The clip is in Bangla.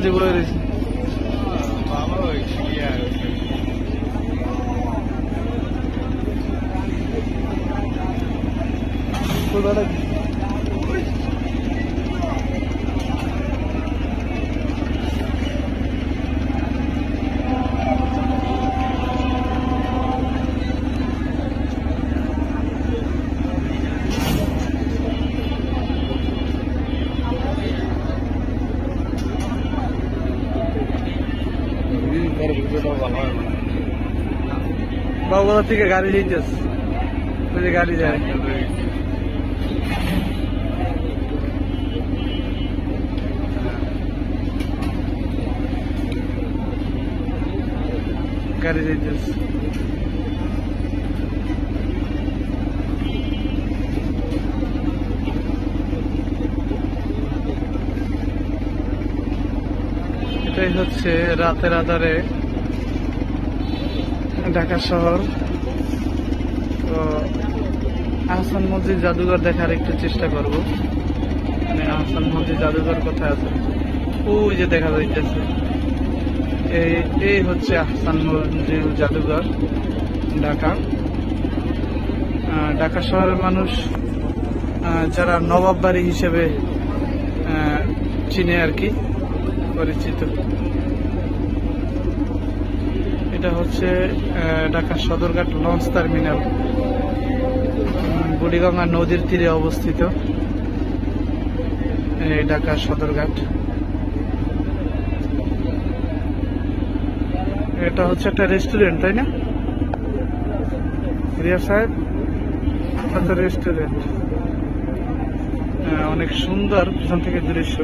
মাঝে বয়ে রয়েছে। বাবুবাজার থেকে গাড়ি যাইতেছে, ওই যে গাড়ি যায়। গাড়ি যাইতেছে। এটাই হচ্ছে রাতের আধারে ঢাকা শহর। তো আহসান মসজিদ জাদুঘর দেখার একটু চেষ্টা করব। মানে আহসান মসজিদ জাদুঘর কোথায় আছে? ওই যে দেখা যাইতেছে, এই হচ্ছে আহসান মসজিদ জাদুঘর ঢাকা। ঢাকা শহরের মানুষ যারা নবাব বাড়ি হিসেবে চিনে আর কি, পরিচিত। এটা হচ্ছে ঢাকা সদরঘাট লঞ্চ টার্মিনাল, বুড়িগঙ্গা নদীর তীরে অবস্থিত এই ঢাকা সদরঘাট। এটা হচ্ছে একটা রেস্টুরেন্ট, তাই না রিয়া সাহেব? একটা রেস্টুরেন্ট, অনেক সুন্দর পিছন থেকে দৃশ্য।